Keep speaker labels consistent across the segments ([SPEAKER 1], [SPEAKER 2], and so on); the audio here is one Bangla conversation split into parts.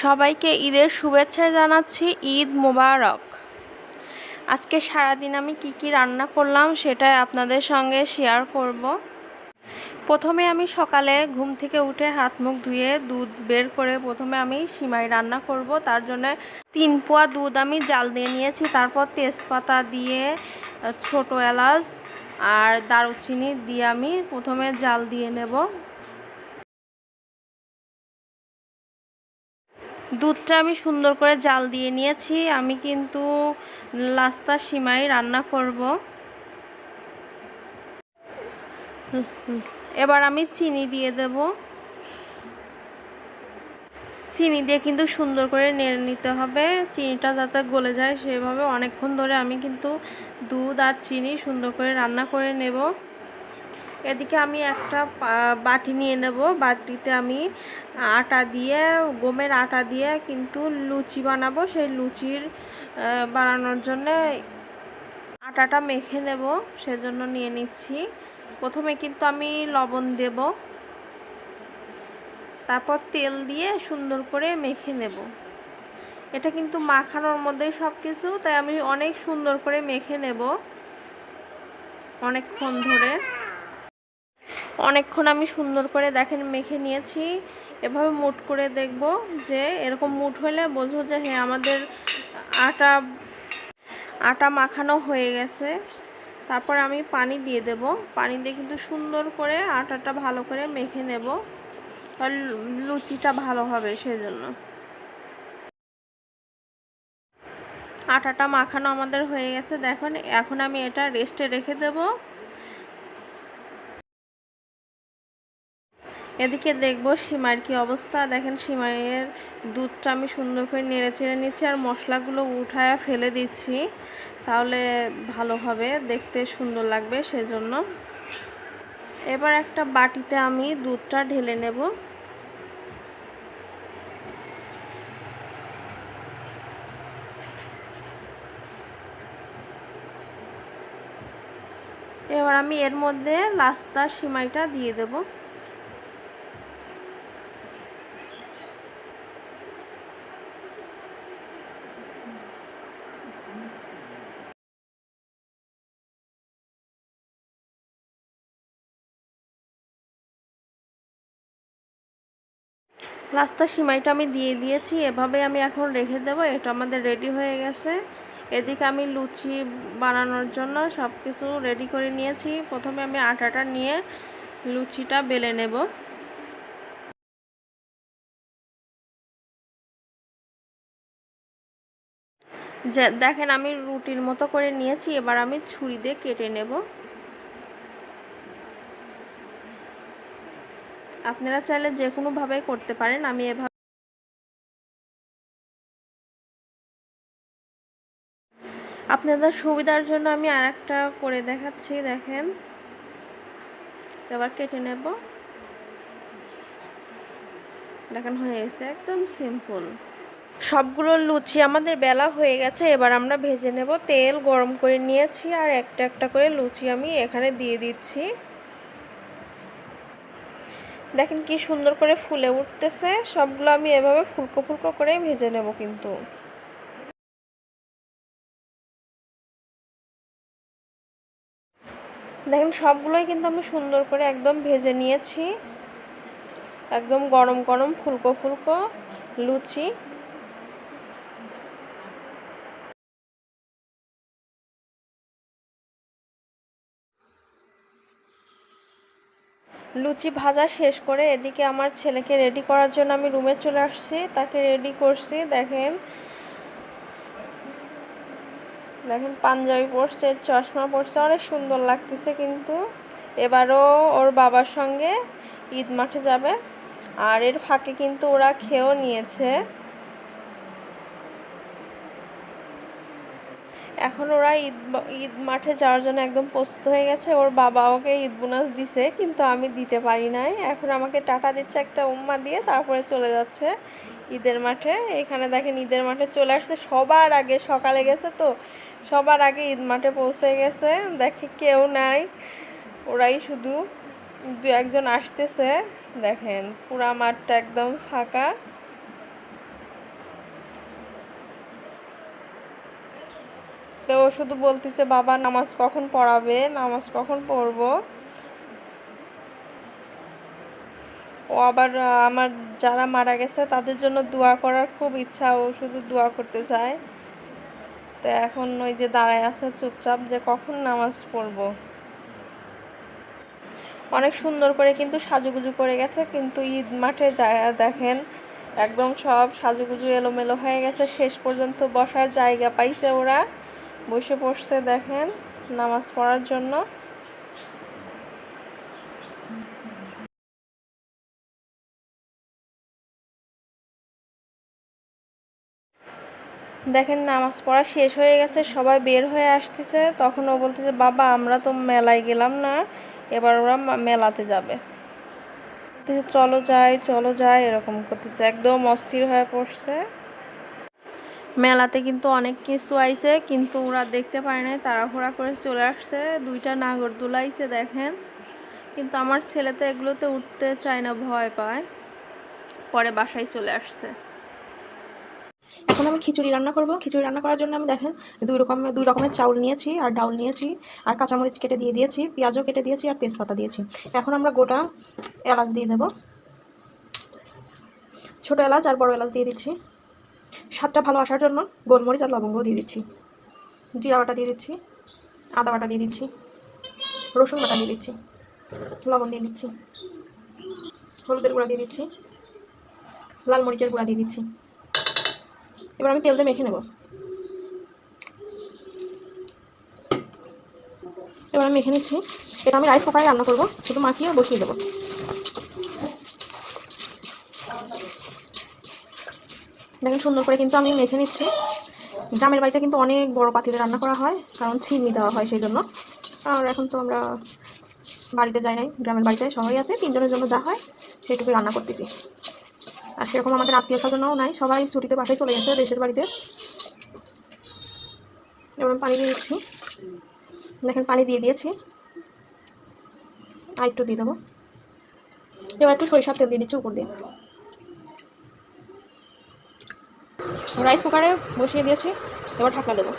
[SPEAKER 1] সবাইকে ঈদের শুভেচ্ছা জানাচ্ছি। ঈদ মোবারক। আজকে সারাদিন আমি কি রান্না করলাম সেটাই আপনাদের সঙ্গে শেয়ার করব। প্রথমে আমি সকালে ঘুম থেকে উঠে হাত মুখ ধুয়ে দুধ বের করে প্রথমে আমি সিমাই রান্না করব। তার জন্য 3 পোয়া দুধ আমি জাল দিয়ে নিয়েছি। তারপর তেজপাতা দিয়ে ছোট এলাচ আর দারুচিনি দিয়ে আমি প্রথমে জাল দিয়ে নেব। দুধটা আমি সুন্দর করে জাল দিয়ে নিয়েছি। আমি কিন্তু লাস্তা সিমাই রান্না করব। এবার আমি চিনি দিয়ে দেব। চিনি দিয়ে কিন্তু সুন্দর করে নেড়ে নিতে হবে, চিনিটা যাতে গলে যায় সেভাবে অনেকক্ষণ ধরে আমি কিন্তু দুধ আর চিনি সুন্দর করে রান্না করে নেব। এদিকে আমি একটা বাটি নিয়ে নেব। বাটিতে আমি আটা দিয়ে, গমের আটা দিয়ে কিন্তু লুচি বানাবো। সেই লুচির বানানোর জন্য আটাটা মেখে নেব, সেজন্য নিয়ে নিচ্ছি। প্রথমে কিন্তু আমি লবণ দেব, তারপর তেল দিয়ে সুন্দর করে মেখে নেব। এটা কিন্তু মাখানোর মধ্যেই সব কিছু, তাই আমি অনেক সুন্দর করে মেখে নেব। অনেকক্ষণ আমি সুন্দর করে দেখেন মেখে নিয়েছি। এভাবে মুঠ করে দেখব, যে এরকম মুঠ হলে বুঝবো যে হ্যাঁ আমাদের আটা মাখানো হয়ে গেছে। তারপর আমি পানি দিয়ে দেব। পানি দিয়ে কিন্তু সুন্দর করে আটাটা ভালো করে মেখে নেব, আর লুচিটা ভালো হবে সেজন্য। আটাটা মাখানো আমাদের হয়ে গেছে। দেখুন এখন আমি এটা রেস্টে রেখে দেব। এদিকে দেখব সিমাইয়ের কি অবস্থা। দেখেন সিমাইয়ের দুধটা আমি সুন্দর করে নেড়ে চেড়ে নিচ্ছি আর মশলাগুলো উঠায় ফেলে দিচ্ছি, তাহলে ভালো হবে, দেখতে সুন্দর লাগবে সেজন্য। এবার একটা বাটিতে আমি দুধটা ঢেলে নেব। এবার আমি এর মধ্যে লাস্তা সিমাইটা দিয়ে দেব। লাস্তা সিমাইটা আমি দিয়ে দিয়েছি। এভাবে আমি এখন রেখে দেব। এটা আমাদের রেডি হয়ে গেছে। এদিকে আমি লুচি বানানোর জন্য সব কিছু রেডি করে নিয়েছি। প্রথমে আমি আটাটা নিয়ে লুচিটা বেলে নেব। যে দেখেন আমি রুটির মতো করে নিয়েছি। এবার আমি ছুরি দিয়ে কেটে নেব। আপনারা চাইলে যে কোনোভাবেই করতে পারেন, আমি এভাবে আপনাদের সুবিধার জন্য আমি আরেকটা করে দেখাচ্ছি। দেখেন এবার কেটে নেব। দেখেন হয়ে গেছে, একদম সিম্পল। সবগুলো লুচি আমাদের বেলা হয়ে গেছে। এবার আমরা ভেজে নেব। তেল গরম করে নিয়েছি আর একটা একটা করে লুচি আমি এখানে দিয়ে দিচ্ছি। দেখেন কি সুন্দর করে ফুলে উঠতেছে। সবগুলো আমি এভাবে ফুলকো ফুলকো করে ভেজে নেব। কিন্তু দেখেন সবগুলোই কিন্তু আমি সুন্দর করে একদম ভেজে নিয়েছি। একদম গরম গরম ফুলকো ফুলকো লুচি। লুচি ভাজা শেষ করে এদিকে আমার ছেলেকে রেডি করার জন্য আমি রুমে চলে আসছি, তাকে রেডি করছি। দেখেন দেখেন পাঞ্জাবি পরছে, চশমা পরছে, অনেক সুন্দর লাগতেছে। কিন্তু এবারও ওর বাবার সঙ্গে ঈদ মাঠে যাবে, আর এর ফাঁকে কিন্তু ওরা খেয়েও নিয়েছে। এখন ওরা ঈদ মাঠে যাওয়ার জন্য একদম প্রস্তুত হয়ে গেছে। ওর বাবা ওকে ঈদ বোনাস দিছে, কিন্তু আমি দিতে পারি নাই। এখন আমাকে টাটা দিচ্ছে একটা উম্মা দিয়ে, তারপরে চলে যাচ্ছে ঈদের মাঠে। এখানে দেখেন ঈদের মাঠে চলে আসছে সবার আগে। সকালে গেছে তো, সবার আগে ঈদ মাঠে পৌঁছে গেছে। দেখে কেউ নাই, ওরাই শুধু দু একজন আসতেছে। দেখেন পুরা মাঠটা একদম ফাঁকা। তো ও শুধু বলতেছে বাবা নামাজ কখন পড়াবে, নামাজ কখন পড়বো। ও আবার আমার যারা মারা গেছে তাদের জন্য দোয়া করার খুব ইচ্ছা, ও শুধু দোয়া করতে চায়। তো এখন ওই যে দাঁড়ায় আছে চুপচাপ যে কখন নামাজ পড়বো। অনেক সুন্দর করে কিন্তু সাজুগুজু করে গেছে, কিন্তু ঈদ মাঠে যায় দেখেন একদম সব সাজুগুজু এলোমেলো হয়ে গেছে। শেষ পর্যন্ত বসার জায়গা পাইছে, ওরা বসে পড়ছে দেখেন নামাজ পড়ার জন্য। দেখেন নামাজ পড়া শেষ হয়ে গেছে, সবাই বের হয়ে আসতেছে। তখন ও বলতেছে বাবা আমরা তো মেলায় গেলাম না, এবার ওরা মেলাতে যাবে। চলো যাই চলো যাই এরকম করতেছে, একদম অস্থির হয়ে পড়ছে। মেলাতে কিন্তু অনেক কিছু আইছে, কিন্তু ওরা দেখতে পায় নাই, তাড়াহুড়া করে চলে আসছে। 2টা নাগরদোলা আইছে দেখেন, কিন্তু আমার ছেলে তো এগুলোতে উঠতে চায় না, ভয় পায়, পরে বাসায় চলে আসছে।
[SPEAKER 2] এখন আমি খিচুড়ি রান্না করব। খিচুড়ি রান্না করার জন্য আমি দেখেন দুই রকমের চাউল নিয়েছি আর ডাউল নিয়েছি আর কাঁচামরিচ কেটে দিয়ে দিয়েছি, পেঁয়াজও কেটে দিয়েছি আর তেজপাতা দিয়েছি। এখন আমরা গোটা এলাচ দিয়ে দেব, ছোটো এলাচ আর বড় এলাচ দিয়ে দিচ্ছি। স্বাদটা ভালো আসার জন্য গোলমরিচ আর লবঙ্গ দিয়ে দিচ্ছি, জিরা বাটা দিয়ে দিচ্ছি, আদা বাটা দিয়ে দিচ্ছি, রসুন বাটা দিয়ে দিচ্ছি, লবণ দিয়ে দিচ্ছি, হলুদের গুঁড়া দিয়ে দিচ্ছি, লাল মরিচের গুঁড়া দিয়ে দিচ্ছি। এবার আমি তেল দিয়ে মেখে নেব। এবার আমি মেখে নিচ্ছি। এটা আমি রাইস কুকারে রান্না করব, শুধু মাখিয়ে বসিয়ে দেবো। দেখেন সুন্দর করে কিন্তু আমি মেখে নিচ্ছি। গ্রামের বাড়িতে কিন্তু অনেক বড় পাতিলে রান্না করা হয়, কারণ ছিন্নি দেওয়া হয় সেই জন্য। আর এখন তো আমরা বাড়িতে যাই নাই, গ্রামের বাড়িতে সবাই আছে, 3 জনের জন্য যা হয় সেইটুকুই রান্না করতেছি। আর সেরকম আমাদের আত্মীয় স্বজনও নাই, সবাই ছুটিতে বাসায় চলে গেছে দেশের বাড়িতে। এবার আমি পানি দিয়ে দিচ্ছি। দেখেন পানি দিয়ে দিয়েছি, আর একটু দিয়ে দেবো। এবার একটু সরিষার তেল দিয়ে দিচ্ছি উপর দিয়ে। রাইস কুকারে বসিয়ে দিয়েছি, এবার ঢাকনা দেবো।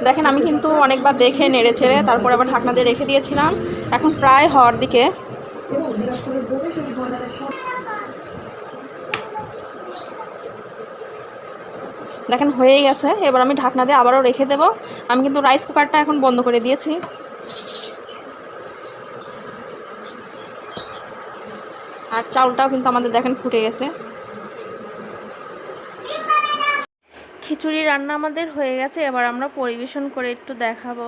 [SPEAKER 2] দেখেন আমি কিন্তু অনেকবার দেখে নেড়ে ছেড়ে তারপর আবার ঢাকনা দিয়ে রেখে দিয়েছিলাম। এখন প্রায় হওয়ার দিকে। দেখেন হয়েই গেছে, এবার আমি ঢাকনা দিয়ে আবারও রেখে দেব। আমি কিন্তু রাইস কুকারটা এখন বন্ধ করে দিয়েছি। আর চাউলটাও কিন্তু আমাদের দেখেন ফুটে গেছে।
[SPEAKER 1] খিচুড়ি রান্না আমাদের হয়ে গেছে, এবার আমরা পরিবেশন করে একটু দেখাবো।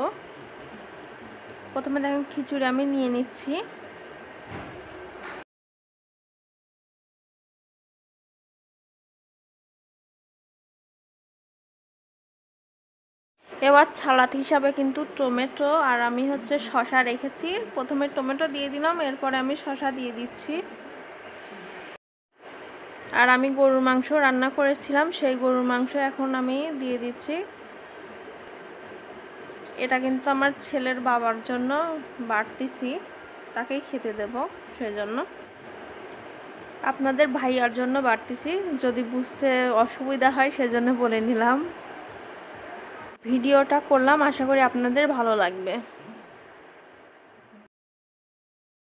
[SPEAKER 1] প্রথমে দেখেন খিচুড়ি আমি নিয়ে নিচ্ছি। এবার সালাদ হিসাবে কিন্তু টমেটো আর আমি হচ্ছে শসা রেখেছি। প্রথমে টমেটো দিয়ে দিলাম, এরপরে আমি শসা দিয়ে দিচ্ছি। আর আমি গরুর মাংস রান্না করেছিলাম, সেই গরুর মাংস এখন আমি দিয়ে দিচ্ছি। এটা কিন্তু আমার ছেলের বাবার জন্য বাড়তিছি, তাকেই খেতে দেব, সেজন্য। আপনাদের ভাইয়ার জন্য বাড়তিছি, যদি বুঝতে অসুবিধা হয় সেজন্য বলে নিলাম। ভিডিওটা করলাম, আশা করি আপনাদের ভালো লাগবে।